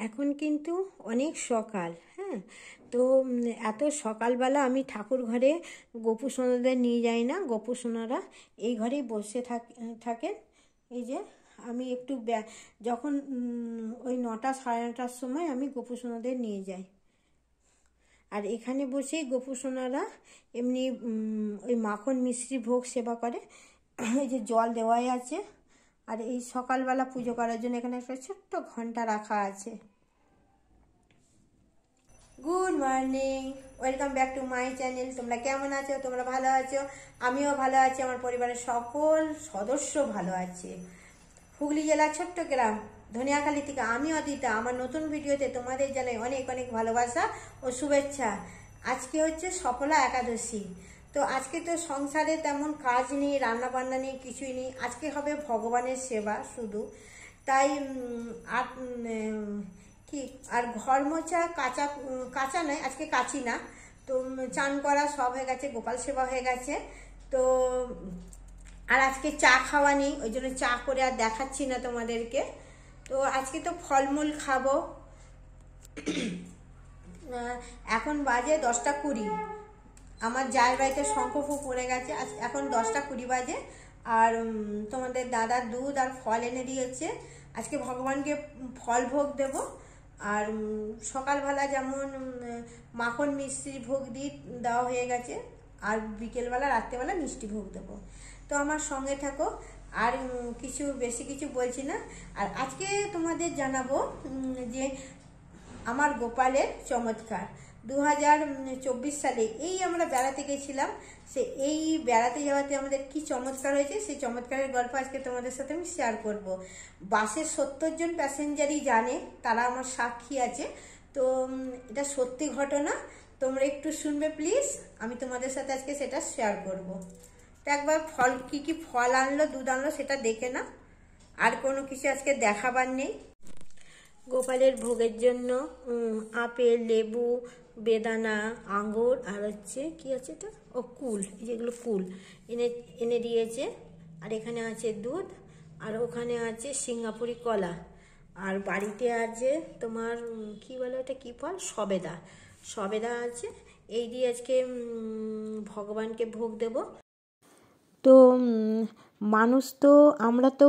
এখন কিন্তু অনেক সকাল। হ্যাঁ, তো এত সকালবেলা আমি ঠাকুর ঘরে গোপু সোনাদের নিয়ে যাই না। গোপু সোনারা এই ঘরেই বসে থাকেন। এই যে আমি একটু যখন ওই 9টা সাড়ে 9টার সময় আমি গোপু সোনাদের নিয়ে যাই, আর এখানে বসেই গোপু সোনারা এমনি ওই মাখন মিশ্রি ভোগ সেবা করে। এই যে জল দেওয়াই আছে, আর এই সকালবেলা পুজো করার জন্য এখানে একটা ছোট্ট ঘন্টা রাখা আছে। Good morning, welcome back to my channel. তোমরা কেমন আছো? তোমরা ভালো আছো? আমিও ভালো আছি, আমার পরিবারের সকল সদস্য ভালো আছে। হুগলি জেলার ছোট্ট গ্রাম ধনিয়াখালী থেকে আমি অদিতা। আমার নতুন ভিডিওতে তোমাদের জানাই অনেক অনেক ভালোবাসা ও শুভেচ্ছা। আজকে হচ্ছে সফলা একাদশী। তো আজকে তো সংসারে তেমন কাজ নেই, রান্নাবান্না নেই, কিছুই নেই। আজকে হবে ভগবানের সেবা শুধু। তাই আর কি আর ঘর মোছা কাঁচা কাঁচা নয়, আজকে কাচি না। তো চান করা সব হয়ে গেছে, গোপাল সেবা হয়ে গেছে। তো আর আজকে চা খাওয়া নেই, ওই জন্য চা করে আর দেখাচ্ছি না তোমাদেরকে। তো আজকে তো ফলমূল খাবো। এখন বাজে 10টা 20। আমার জায়ের বাড়িতে শঙ্খফু পড়ে গেছে। এখন 10টা 20 বাজে। আর তোমাদের দাদার দুধ আর ফল এনে দিয়েছে। আজকে ভগবানকে ফল ভোগ দেব। আর সকালবেলা যেমন মাখন মিষ্টি ভোগ দেওয়া হয়ে গেছে, আর বিকেলবেলা রাত্রেবেলা মিষ্টি ভোগ দেবো। তো আমার সঙ্গে থাকো, আর বেশি কিছু বলছি না। আর আজকে তোমাদের জানাবো যে আমার গোপালের চমৎকার। 2024 সালে এই আমরা বেড়াতে গেছিলাম। এই বেড়াতে যাওয়াতে আমাদের কি চমৎকার হয়েছে, সেই চমৎকারের গল্প আজকে তোমাদের সাথে আমি শেয়ার করব। বাসে 70 জন প্যাসেঞ্জারই জানে, তারা আমার সাক্ষী আছে। তো এটা সত্যি ঘটনা, তোমরা একটু শুনবে প্লিজ। আমি তোমাদের সাথে আজকে সেটা শেয়ার করব। তো একবার ফল কি ফল আনলো, দুধ আনলো, সেটা দেখে না। আর কোনো কিছু আজকে দেখাবার নেই। গোপালের ভোগের জন্য আপেল, লেবু, বেদানা, আঙ্গুর, আর হচ্ছে কি আছে এটা, কুল, যেগুলো কুল এনে দিয়েছে। আর এখানে আছে দুধ, আর ওখানে আছে সিঙ্গাপুরি কলা। আর বাড়িতে আছে তোমার কি বলে এটা, কি ফল, সবেদা আছে। এই দিয়ে আজকে ভগবানকে ভোগ দেব। তো আমরা তো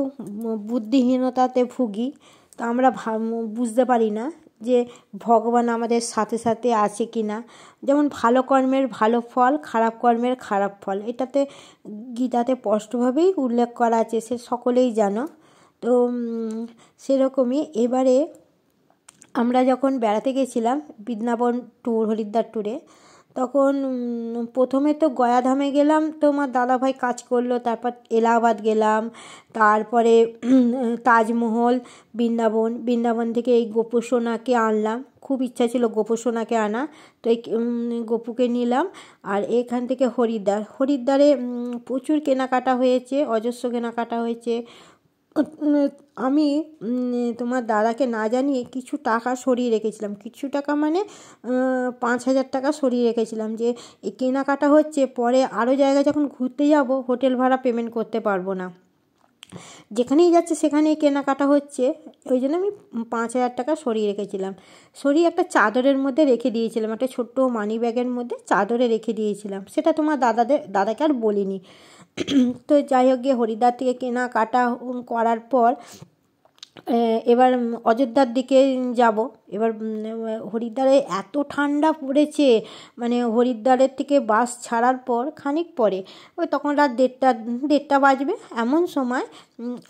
বুদ্ধিহীনতাতে ভুগি। তো আমরা বুঝতে পারি না যে ভগবান আমাদের সাথে সাথে আছে কি না। যেমন ভালো কর্মের ভালো ফল, খারাপ কর্মের খারাপ ফল, এটাতে গীতাতে স্পষ্টভাবেই উল্লেখ করা আছে, সে সকলেই জানো। তো সেরকমই এবারে আমরা যখন বেড়াতে গেছিলাম বৃন্দাবন ট্যুর, হরিদ্বার ট্যুরে, তখন প্রথমে তো গয়াধামে গেলাম, তো আমার দাদাভাই কাজ করলো। তারপর এলাহাবাদ গেলাম, তারপরে তাজমহল, বৃন্দাবন থেকে এই গোপু সোনাকে আনলাম। খুব ইচ্ছা ছিল গোপু সোনাকে আনা, তো এই গোপুকে নিলাম। আর এখান থেকে হরিদ্বারে প্রচুর কেনাকাটা হয়েছে, অজস্র কেনাকাটা হয়েছে। আমি তোমার দাদাকে না জানিয়ে কিছু টাকা সরিয়ে রেখেছিলাম, কিছু টাকা মানে 5,000 টাকা সরিয়ে রেখেছিলাম, যে এই কেনাকাটা হচ্ছে, পরে আরও জায়গায় যখন ঘুরতে যাব হোটেল ভাড়া পেমেন্ট করতে পারবো না, যেখানেই যাচ্ছে সেখানেই কেনাকাটা হচ্ছে। ওই জন্য আমি 5,000 টাকা সরিয়ে রেখেছিলাম। সরিয়ে একটা চাদরের মধ্যে রেখে দিয়েছিলাম, একটা ছোট্ট মানি ব্যাগের মধ্যে চাদরে রেখে দিয়েছিলাম। সেটা তোমার দাদাকে আর বলিনি। তো যাই হোক, গিয়ে হরিদ্বার থেকে কেনাকাটা করার পর এবার অযোধ্যার দিকে যাব। এবার হরিদ্বারে এত ঠান্ডা পড়েছে, মানে হরিদ্বারের থেকে বাস ছাড়ার পর খানিক পরে, ওই তখন রাত 1:30 বাজবে, এমন সময়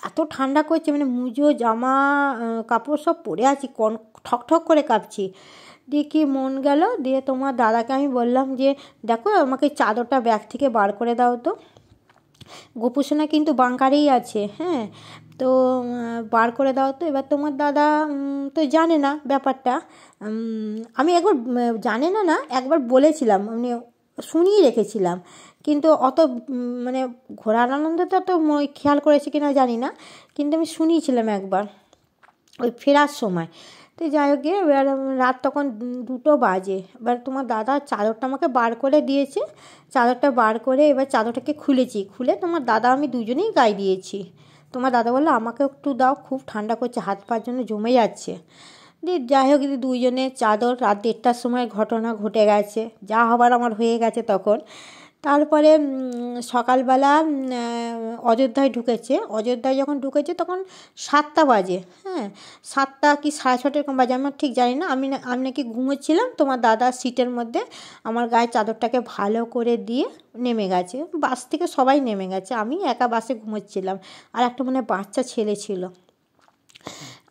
এত ঠান্ডা করছে, মানে মুজো জামা কাপড় সব পরে আছি, ঠক করে কাঁপছি। দিয়ে কি মন গেল, দিয়ে তোমার দাদাকে আমি বললাম যে দেখো আমাকে চাদরটা ব্যাগ থেকে বার করে দাও তো। গোপু সোনা কিন্তু বাঙ্কারেই আছে, হ্যাঁ, তো বার করে দাও তো। এবার তোমার দাদা তো জানে না ব্যাপারটা। আমি একবার জানে না একবার বলেছিলাম, মানে শুনিয়ে রেখেছিলাম, কিন্তু অত মানে ঘোরার আনন্দটা তো খেয়াল করেছে কিনা জানি না, কিন্তু আমি শুনিয়েছিলাম একবার ওই ফেরার সময়। তো যাই হোক, এবার রাত তখন 2টো বাজে। এবার তোমার দাদা চাদরটা আমাকে বার করে দিয়েছে। চাদরটা বার করে এবার চাদরটাকে খুলে তোমার দাদা আমি দুজনেই গায়ে দিয়েছি। তোমার দাদা বললো আমাকে একটু দাও, খুব ঠান্ডা করছে, হাত পায়ের জন্য জমে যাচ্ছে। দিয়ে যাই হোক, দুইজনের চাদর রাত 1টার সময় ঘটনা ঘটে গেছে, যা হবার আমার হয়ে গেছে তখন। তারপরে সকালবেলা অযোধ্যায় ঢুকেছে। অযোধ্যায় যখন ঢুকেছে তখন 7টা বাজে, হ্যাঁ 7টা কি 6:30 এরকম বাজে, আমার ঠিক জানি না। আমি নাকি ঘুমোচ্ছিলাম, তোমার দাদার সিটের মধ্যে আমার গায়ে চাদরটাকে ভালো করে দিয়ে নেমে গেছে। বাস থেকে সবাই নেমে গেছে, আমি একা বাসে ঘুমোচ্ছিলাম, আর একটা মানে বাচ্চা ছেলে ছিল।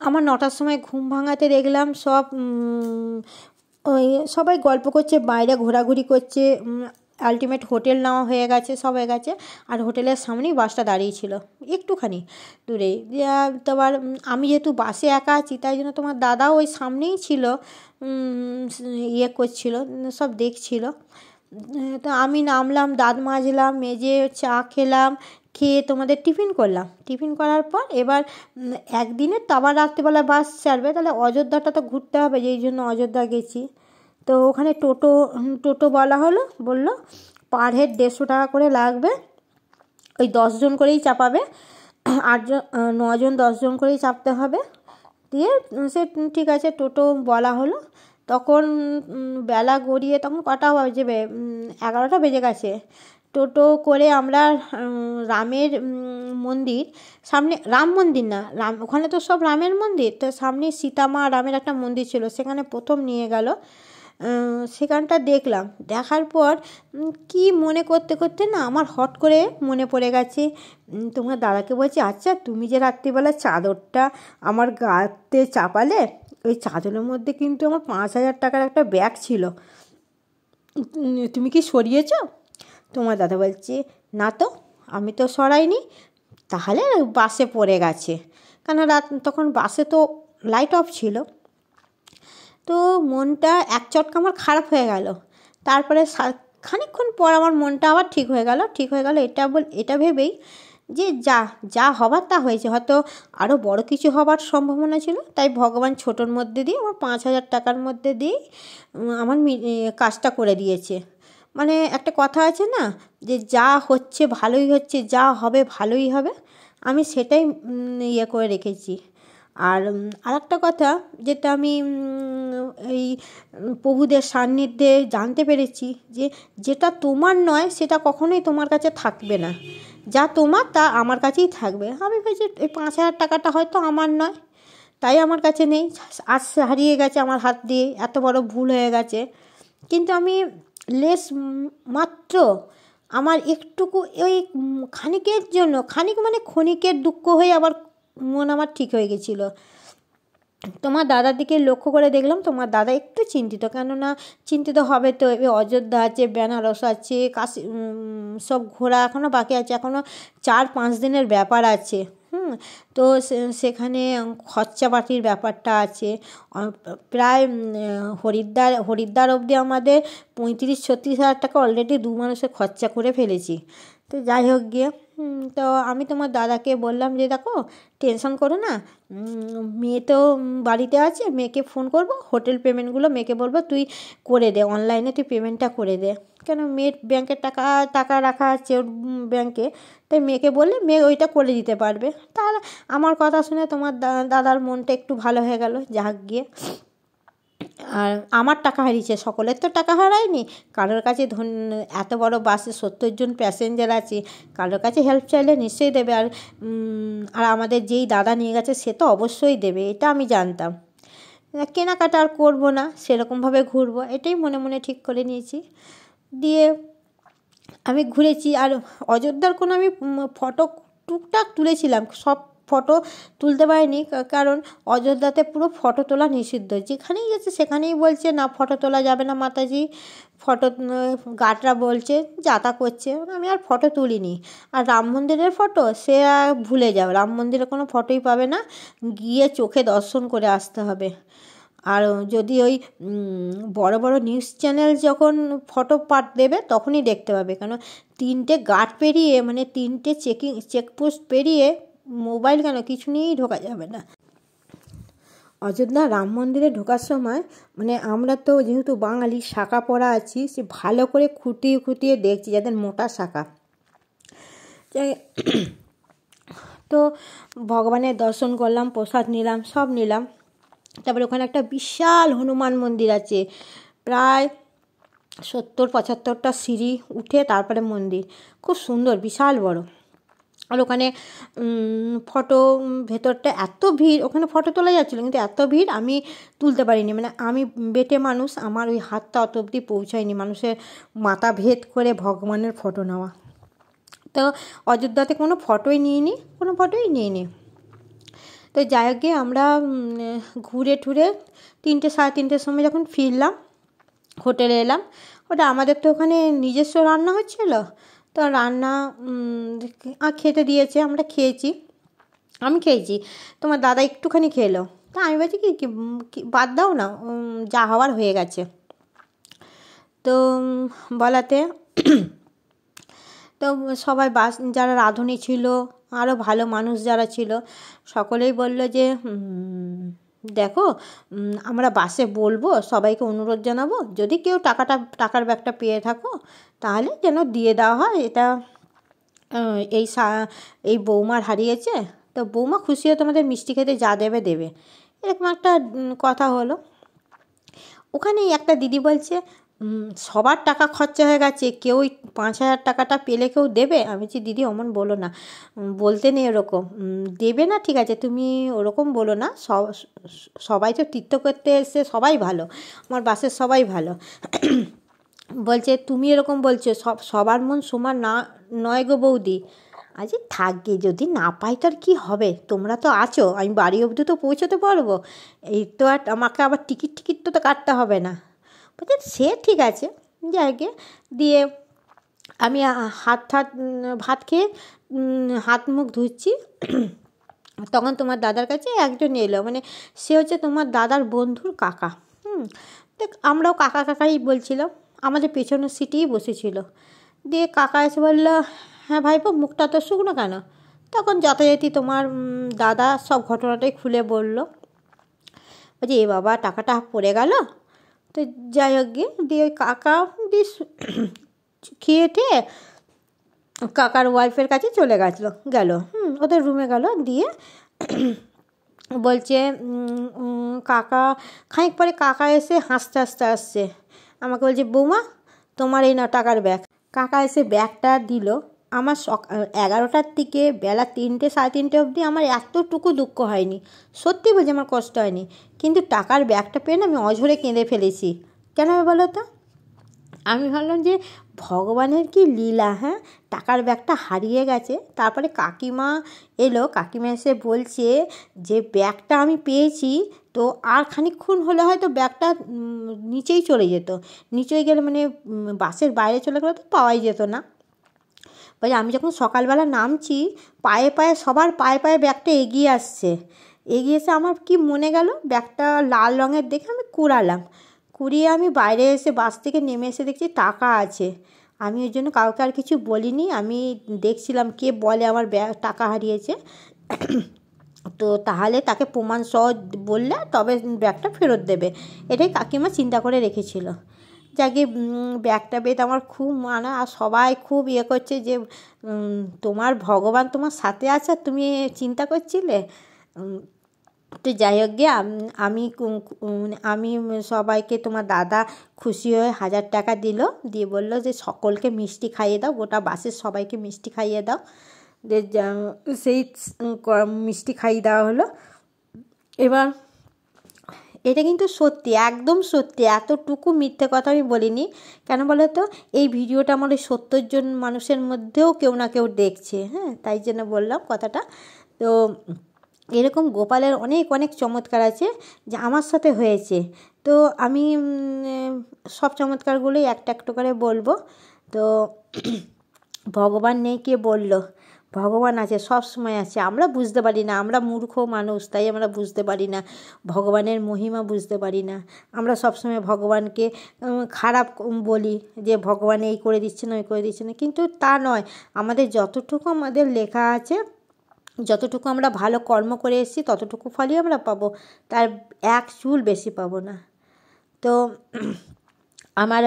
আমার 9টার সময় ঘুম ভাঙাতে দেখলাম সব ওই সবাই গল্প করছে, বাইরে ঘোরাঘুরি করছে। আলটিমেট হোটেল নেওয়া হয়ে গেছে, সব হয়ে গেছে। আর হোটেলের সামনেই বাসটা দাঁড়িয়েছিল একটুখানি দূরেই। তোমার আমি যেহেতু বাসে একা আছি, তাই জন্য তোমার দাদাও ওই সামনেই ছিল, ইয়ে করছিল, সব দেখছিল। তো আমি নামলাম, দাঁত মাজলাম, মেজে চা খেলাম, খেয়ে তোমাদের টিফিন করলাম। টিফিন করার পর এবার একদিনে তো আবার রাত্রিবেলা বাস ছাড়বে, তাহলে অযোধ্যাটা তো ঘুরতে হবে, যেই জন্য অযোধ্যা গেছি। তো ওখানে টোটো বলা হলো, বললো পার হেড 150 টাকা করে লাগবে, ওই 10 জন করেই চাপাবে, 9 জন 10 জন করেই চাপতে হবে। দিয়ে সে ঠিক আছে, টোটো বলা হলো। তখন বেলা গড়িয়ে তখন কটা বাজবে, 11টা বেজে গেছে। টোটো করে আমরা রামের মন্দির সামনে, রাম মন্দির না, ওখানে তো সব রামের মন্দির, তো সামনে সীতামা রামের একটা মন্দির ছিল, সেখানে প্রথম নিয়ে গেল। সেখানটা দেখলাম, দেখার পর কি মনে করতে করতে না আমার হট করে মনে পড়ে গেছে। তোমার দাদাকে বলছি, আচ্ছা তুমি যে রাত্রিবেলা চাদরটা আমার গাতে চাপালে, ওই চাদরের মধ্যে কিন্তু আমার 5,000 টাকার একটা ব্যাগ ছিল, তুমি কি সরিয়েছ? তোমার দাদা বলছে, না তো, আমি তো সরাইনি। তাহলে বাসে পড়ে গেছে, কেন তখন বাসে তো লাইট অফ ছিল। তো মনটা এক চটকা আমার খারাপ হয়ে গেল। তারপরে খানিকক্ষণ পর আমার মনটা আবার ঠিক হয়ে গেল। এটা ভেবেই যে যা হবার তা হয়েছে, হয়তো আরও বড় কিছু হবার সম্ভাবনা ছিল, তাই ভগবান ছোটোর মধ্যে দিয়ে আমার 5,000 টাকার মধ্যে দিয়েই আমার কাজটা করে দিয়েছে। মানে একটা কথা আছে না, যে যা হচ্ছে ভালোই হচ্ছে, যা হবে ভালোই হবে, আমি সেটাই ইয়ে করে রেখেছি। আর আরেকটা কথা যেটা আমি এই প্রভুদের সান্নিধ্যে জানতে পেরেছি, যে যেটা তোমার নয় সেটা কখনোই তোমার কাছে থাকবে না, যা তোমার তা আমার কাছেই থাকবে। আমি ভেবেছি এই 5,000 টাকাটা হয়তো আমার নয়, তাই আমার কাছে নেই, আজ হারিয়ে গেছে আমার হাত দিয়ে, এত বড় ভুল হয়ে গেছে। কিন্তু আমি মাত্র আমার একটুকু ওই খানিকের জন্য, মানে ক্ষণিকের দুঃখ হয়ে আবার মন আমার ঠিক হয়ে গেছিলো। তোমার দাদার দিকে লক্ষ্য করে দেখলাম, তোমার দাদা একটু চিন্তিত, কেননা চিন্তিত হবে তো, অযোধ্যা আছে, বেনারস আছে, কাশী, সব ঘোরা এখনও বাকি আছে, এখনও 4-5 দিনের ব্যাপার আছে। তো সেখানে খরচাপাতির ব্যাপারটা আছে, প্রায় হরিদ্বার অবধি আমাদের 35-36 হাজার টাকা অলরেডি 2 মানুষের খরচা করে ফেলেছি। তো যাই হোক গিয়ে, তো আমি তোমার দাদাকে বললাম যে দেখো, টেনশন করো না, মেয়ে তো বাড়িতে আছে, মেয়েকে ফোন করবো, হোটেল পেমেন্টগুলো মেয়েকে বলবো তুই করে দে, অনলাইনে তুই পেমেন্টটা করে দে, কেন মেয়ের ব্যাংকের টাকা রাখা আছে ওর ব্যাংকে, তাই মেয়েকে বললে মেয়ে ওইটা করে দিতে পারবে। তাহলে আমার কথা শুনে তোমার দাদার মনটা একটু ভালো হয়ে গেল, যাক গিয়ে। আর আমার টাকা হারিয়েছে, সকলের তো টাকা হারায়নি, কারোর কাছে এত বড় বাসে 70 জন প্যাসেঞ্জার আছে, কারোর কাছে হেল্প চাইলে নিশ্চয়ই দেবে। আর আমাদের যেই দাদা নিয়ে গেছে সে তো অবশ্যই দেবে, এটা আমি জানতাম। কেনাকাটা আর করবো না, সেরকমভাবে ঘুরবো, এটাই মনে মনে ঠিক করে নিয়েছি। দিয়ে আমি ঘুরেছি। আর অযোধ্যার কোনো আমি ফটো টুকটাক তুলেছিলাম, সব ফটো তুলতে পারিনি, কারণ অযোধ্যাতে পুরো ফটো তোলা নিষিদ্ধ, যেখানেই গেছে সেখানেই বলছে না ফটো তোলা যাবে না মাতাজি, ফটো গার্ডরা বলছে যাতা করছে, আমি আর ফটো তুলিনি। আর রাম মন্দিরের ফটো সে ভুলে যাও, রাম মন্দিরে কোনো ফটোই পাবে না, গিয়ে চোখে দর্শন করে আসতে হবে। আর যদি ওই বড় বড় নিউজ চ্যানেল যখন ফটো দেবে তখনই দেখতে পাবে, কারণ 3টে গার্ড পেরিয়ে, মানে 3টে চেকপোস্ট পেরিয়ে মোবাইল কেন কিছু নিয়েই ঢোকা যাবে না। অযোধ্যা রাম মন্দিরে ঢোকার সময় মানে আমরা তো যেহেতু বাঙালি শাঁখা পরা আছি, সে ভালো করে খুঁটিয়ে খুঁটিয়ে দেখছি, যাদের মোটা শাঁখা। তো ভগবানের দর্শন করলাম, প্রসাদ নিলাম, সব নিলাম। তারপরে ওখানে একটা বিশাল হনুমান মন্দির আছে, প্রায় 70-75টা সিঁড়ি উঠে তারপরে মন্দির, খুব সুন্দর, বিশাল বড়। আর ওখানে ফটো, ভেতরটা এত ভিড়, ওখানে ফটো তোলা যাচ্ছিলো কিন্তু এত ভিড় আমি তুলতে পারিনি, মানে আমি বেটে মানুষ, আমার ওই হাতটা অত অবধি পৌঁছায়নি মানুষের মাথা ভেদ করে ভগবানের ফটো নেওয়া। তো অযোধ্যাতে কোনো ফটোই নিইনি, কোনো ফটোই নিইনি। তো যাই হোক গিয়ে আমরা ঘুরে টুরে 3টে সাড়ে 3টের সময় যখন ফিরলাম হোটেলে এলাম, ওটা আমাদের তো ওখানে নিজস্ব রান্না হচ্ছিলো, তো রান্না খেতে দিয়েছে, আমরা খেয়েছি, আমি খেয়েছি, তোমার দাদা একটুখানি খেলো। তা আমি বলছি কি বাদ দাও না, যা হওয়ার হয়ে গেছে। তো বলাতে তো সবাই যারা রাঁধুনি ছিল, আরও ভালো মানুষ যারা ছিল, সকলেই বলল যে দেখো আমরা বাসে বলবো, সবাইকে অনুরোধ জানাবো, যদি কেউ টাকার ব্যাগটা পেয়ে থাকো তাহলে যেন দিয়ে দেওয়া হয়, এটা এই বৌমার হারিয়েছে, তো বৌমা খুশি হয়ে তোমাদের মিষ্টি খেতে যা দেবে দেবে, এরকম একটা কথা হলো। ওখানেই একটা দিদি বলছে সবার টাকা খরচা হয়ে গেছে, কেউ 5,000 টাকাটা পেলে কেউ দেবে। আমি বলছি দিদি অমন বলো না, বলতে নেই ওরকম, দেবে না ঠিক আছে, তুমি ওরকম বলো না, সবাই তো তীর্থ করতে এসে সবাই ভালো, আমার বাসের সবাই ভালো। বলছে তুমি এরকম বলছো, সবার মন সমান না নয় গো বৌদি। আজ থাকবে, যদি না পাই তো আর কী হবে, তোমরা তো আছো, আমি বাড়ি অবধি তো পৌঁছতে পারবো, এই তো আর আমাকে আবার টিকিট তো কাটতে হবে না। বলছে সে ঠিক আছে। যাই দিয়ে আমি ভাত খেয়ে হাত মুখ ধুচ্ছি, তখন তোমার দাদার কাছে একজন এলো, মানে সে হচ্ছে তোমার দাদার বন্ধুর কাকা। দেখ আমরাও কাকা কাকাই বলছিলাম, আমাদের পেছনের সিটেই বসেছিল। দিয়ে কাকা এসে বললো হ্যাঁ ভাইপো, মুখটা তো শুকনো কেন? তখন যথাযথি তোমার দাদা সব ঘটনাটাই খুলে বলল। বলছি এ বাবা, টাকাটা পড়ে গেল। তো যাই হোক দিয়ে ওই কাকা দিয়ে খেয়ে টেয়ে কাকার ওয়াইফের কাছে চলে গেল ওদের রুমে গেল। দিয়ে বলছে কাকা, খানিক পরে কাকা এসে হাসতে হাসতে আসছে, আমাকে বলছে বৌমা তোমার এই না টাকার ব্যাগ। কাকা এসে ব্যাগটা দিল। আমার 11টার দিকে, বেলা 3টে সাড়ে 3টে অবধি আমার এতটুকু দুঃখ হয়নি, সত্যি বলছি আমার কষ্ট হয়নি, কিন্তু টাকার ব্যাগটা পেয়ে না আমি অঝরে কেঁদে ফেলেছি। কেন বলো তো? আমি ভাবলাম যে ভগবানের কি লীলা, হ্যাঁ, টাকার ব্যাগটা হারিয়ে গেছে। তারপরে কাকিমা এলো, কাকিমা এসে বলছে যে ব্যাগটা আমি পেয়েছি, তো আর খানিকক্ষণ হলে হয়তো ব্যাগটা নিচেই চলে যেত, নিচেই গেলে মানে বাসের বাইরে চলে গেলে তো পাওয়াই যেত না। বলছে আমি যখন সকালবেলা নামছি, সবার পায়ে ব্যাগটা এগিয়ে এসে আমার কি মনে গেল, ব্যাগটা লাল রঙের দেখে আমি কুড়িয়ে আমি বাইরে এসে বাস থেকে নেমে এসে দেখছি টাকা আছে। আমি ওই জন্য কাউকে আর কিছু বলিনি, আমি দেখছিলাম কে বলে আমার টাকা হারিয়েছে, তো তাহলে তাকে প্রমাণ সহ বললে তবে ব্যাগটা ফেরত দেবে, এটাই কাকিমা চিন্তা করে রেখেছিল। যাকে ব্যাগটা পেয়ে আমার খুব মানা, আর সবাই খুব করছে যে তোমার ভগবান তোমার সাথে আছে আর তুমি চিন্তা করছিলে। তো যাই হোক গিয়ে আমি সবাইকে, তোমার দাদা খুশি হয়ে 1,000 টাকা দিল, দিয়ে বললো যে সকলকে মিষ্টি খাইয়ে দাও, গোটা বাসের সবাইকে মিষ্টি খাইয়ে দাও। সেই মিষ্টি খাইয়ে দেওয়া হলো। এবার এটা কিন্তু সত্যি, একদম সত্যি, এতটুকু মিথ্যে কথা আমি বলিনি। কেন বলো তো, এই ভিডিওটা আমার 70 জন মানুষের মধ্যেও কেউ না কেউ দেখছে, হ্যাঁ, তাই জন্য বললাম কথাটা। তো এরকম গোপালের অনেক চমৎকার আছে যা আমার সাথে হয়েছে। তো আমি সব চমৎকারগুলোই একটা করে বলবো। তো ভগবান নেই কে বলল, ভগবান আছে, সব সময় আছে, আমরা বুঝতে পারি না, আমরা মূর্খ মানুষ, তাই আমরা বুঝতে পারি না, ভগবানের মহিমা বুঝতে পারি না। আমরা সবসময় ভগবানকে খারাপ বলি যে ভগবান এই করে দিচ্ছে না, ওই করে দিচ্ছে না, কিন্তু তা নয়। আমাদের যতটুকু আমাদের লেখা আছে, যতটুকু আমরা ভালো কর্ম করে এসেছি ততটুকু ফলই আমরা পাবো, তার এক চুল বেশি পাবো না। তো আমার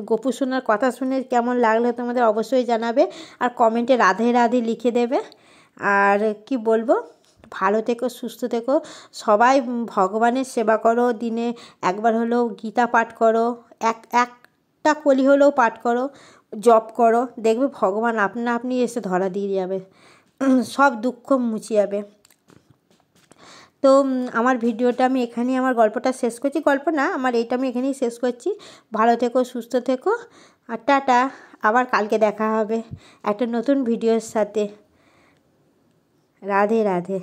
গোপু সোনার কথা শুনে কেমন লাগলো তোমাদের অবশ্যই জানাবে, আর কমেন্টে রাধে রাধে লিখে দেবে। আর কি বলবো, ভালো থেকো, সুস্থ থেকো। সবাই ভগবানের সেবা করো, দিনে একবার হলেও গীতা পাঠ করো, একটা কলি হলেও পাঠ করো, জপ করো, দেখবে ভগবান আপনা আপনি এসে ধরা দিয়ে যাবে, সব দুঃখ মুছে যাবে। তো আমার ভিডিওটা আমি এখানেই, আমার গল্পটা শেষ করছি, গল্প না, আমার এইটা আমি এখানেই শেষ করছি। ভালো থেকো, সুস্থ থেকো, আর টাটা। আবার কালকে দেখা হবে একটা নতুন ভিডিওর সাথে। রাধে রাধে।